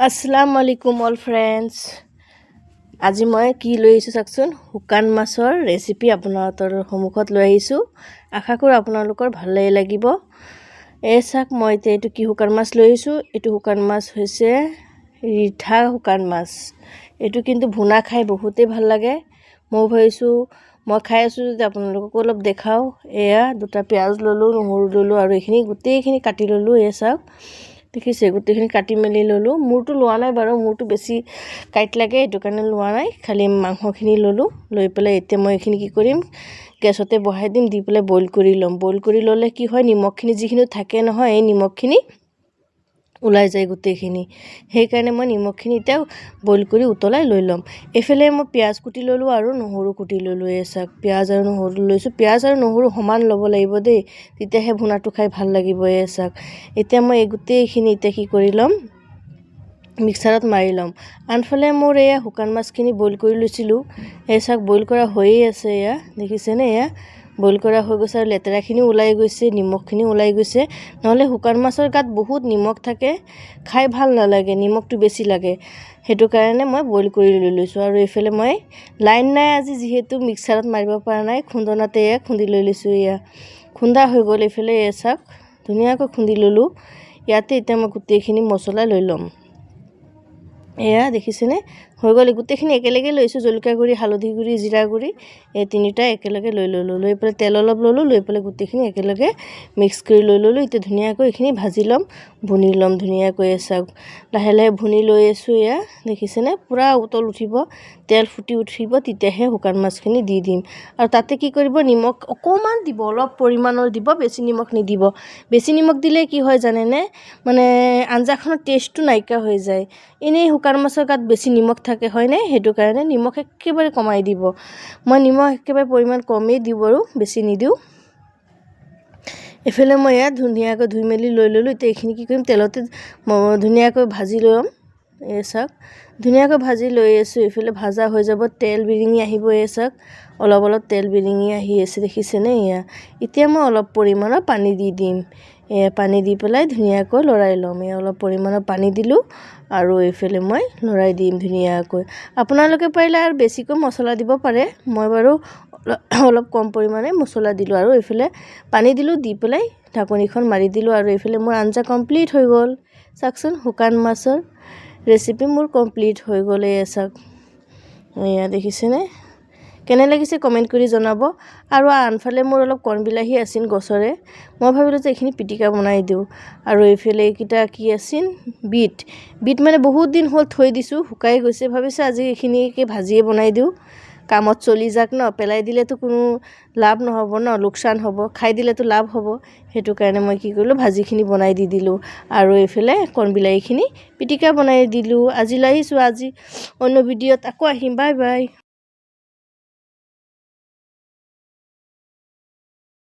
আসসালামু আলাইকুম all friends. আজি মই কি লৈ আহিছোঁ চাওকচোন, শুকান মাছৰ ৰেচিপি আপোনালোকৰ সন্মুখত লৈ আহিছোঁ। আশা কৰোঁ আপোনালোকৰ ভালেই লাগিব। চাওক, মই এতিয়া এইটো কি শুকান মাছ লৈ আহিছোঁ। এইটো শুকান মাছ হৈছে ৰিঠা শুকান মাছ। এইটো কিন্তু ভুনা খাই বহুতেই ভাল লাগে। মই ভাবিছোঁ মই খাই আছোঁ যদি আপোনালোককো অলপ দেখাওঁ। এয়া দুটা পিঁয়াজ ল'লোঁ, নহৰু ল'লোঁ আৰু এইখিনি গোটেইখিনি কাটি ল'লোঁ। চাওক, দেখিছে, গোটেইখিনি কাটি মেলি ল'লোঁ। মূৰটো লোৱা নাই বাৰু, মূৰটো বেছি কাইট লাগে, সেইটো কাৰণে লোৱা নাই। খালি মাংসখিনি ল'লোঁ। লৈ পেলাই এতিয়া মই এইখিনি কি কৰিম, গেছতে বহাই দিম, দি পেলাই বইল কৰি ল'ম। বইল কৰি ল'লে কি হয়, নিমখখিনি যিখিনি থাকে নহয়, এই নিমখখিনি ওলাই যায় গোটেইখিনি। সেইকাৰণে মই নিমখখিনি এতিয়া বইল কৰি উতলাই লৈ ল'ম। এইফালে মই পিঁয়াজ কুটি ল'লোঁ আৰু নহৰু কুটি ল'লোঁ। চাওক, পিঁয়াজ আৰু নহৰু লৈছোঁ। পিঁয়াজ আৰু নহৰু সমান ল'ব লাগিব দেই, তেতিয়াহে ভুনাটো খাই ভাল লাগিব। চাওক, এতিয়া মই এই গোটেইখিনি এতিয়া কি কৰি ল'ম, মিক্সাৰত মাৰি ল'ম। আনফালে মোৰ এয়া শুকান মাছখিনি বইল কৰি লৈছিলোঁ। চাওক, বইল কৰা হৈয়ে আছে। এয়া দেখিছেনে, এয়া বইল কৰা হৈ গৈছে আৰু লেতেৰাখিনিও ওলাই গৈছে, নিমখখিনিও ওলাই গৈছে। নহ'লে শুকান মাছৰ গাত বহুত নিমখ থাকে, খাই ভাল নালাগে, নিমখটো বেছি লাগে। সেইটো কাৰণে মই বইল কৰি লৈ লৈছোঁ। আৰু এইফালে মই লাইন নাই আজি, যিহেতু মিক্সাৰত মাৰিব পৰা নাই, খুন্দনাতে খুন্দি লৈ লৈছোঁ। খুন্দা হৈ গ'ল। এইফালে চাওক, ধুনীয়াকৈ খুন্দি ল'লোঁ। ইয়াতে এতিয়া মই গোটেইখিনি মছলা লৈ ল'ম। দেখিছেনে, হৈ গ'ল। গোটেইখিনি একেলগে লৈছোঁ। জলকীয়া গুড়ি, হালধি গুড়ি, জিৰা গুড়ি, এই তিনিটা একেলগে লৈ ল'লোঁ। লৈ পেলাই তেল অলপ ল'লোঁ। লৈ পেলাই গোটেইখিনি একেলগে মিক্স কৰি লৈ ল'লোঁ। এতিয়া ধুনীয়াকৈ এইখিনি ভাজি ল'ম, ভুনি ল'ম ধুনীয়াকৈ। চাওক, লাহে লাহে ভুনি লৈ আছোঁ। দেখিছেনে, পূৰা উতল উঠিব, তেল ফুটি উঠিব, তেতিয়াহে শুকান মাছখিনি দি দিম। আৰু তাতে কি কৰিব, নিমখ অকণমান দিব, অলপ পৰিমাণৰ দিব, বেছি নিমখ নিদিব। বেছি নিমখ দিলে কি হয় জানেনে, মানে আঞ্জাখনৰ টেষ্টটো নাইকিয়া হৈ যায়। এনেই শুকান মাছৰ গাত বেছি নিমখ থাকে হয়নে, সেইটো কাৰণে নিমখ একেবাৰে কমাই দিব। মই নিমখ একেবাৰে পৰিমাণ কমেই দিওঁ বাৰু, বেছি নিদিওঁ। এইফালে মই ধুনীয়াকৈ ধুই মেলি লৈ ল'লোঁ। এতিয়া এইখিনি কি কৰিম, তেলতে ধুনীয়াকৈ ভাজি ল'ম। চাওক, ধুনীয়াকৈ ভাজি লৈ আছোঁ। এইফালে ভাজা হৈ যাব, তেল বিৰিঙি আহিব। চাওক, অলপ অলপ তেল বিৰিঙি আহি আছে, দেখিছেনে। এতিয়া মই অলপ পৰিমাণৰ পানী দি দিম। পানী দি পেলাই ধুনীয়াকৈ লৰাই ল'ম। অলপ পৰিমাণৰ পানী দিলোঁ আৰু এইফালে মই লৰাই দিম ধুনীয়াকৈ। আপোনালোকে পাৰিলে আৰু বেছিকৈ মছলা দিব পাৰে। মই বাৰু অলপ কম পৰিমাণে মছলা দিলোঁ আৰু এইফালে পানী দিলোঁ, দি পেলাই ঢাকনিখন মাৰি দিলোঁ। আৰু এইফালে মোৰ আঞ্জা কমপ্লিট হৈ গ'ল। চাওকচোন, শুকান মাছৰ ৰেচিপি মোৰ কমপ্লিট হৈ গ'ল। চাওক, দেখিছেনে, কেনে লাগিছে কমেণ্ট কৰি জনাব। আৰু আনফালে মোৰ অলপ কণ বিলাহী আছিল গছৰে, মই ভাবিলোঁ যে এইখিনি পিটিকা বনাই দিওঁ। আৰু এইফালে এইকেইটা কি আছিল, বিট মানে বহুত দিন হ'ল থৈ দিছোঁ, শুকাই গৈছে। ভাবিছোঁ আজি এইখিনিকে ভাজিয়ে বনাই দিওঁ, কামত চলি যাক ন, পেলাই দিলেতো কোনো লাভ নহ'ব ন, লোকচান হ'ব। খাই দিলেতো লাভ হ'ব। সেইটো কাৰণে মই কি কৰিলোঁ, ভাজিখিনি বনাই দি দিলোঁ। আৰু এইফালে কণ বিলাহীখিনি পিটিকা বনাই দিলোঁ। আজিলৈ আহিছোঁ, আজি অন্য ভিডিঅ'ত আকৌ আহিম। Bye bye.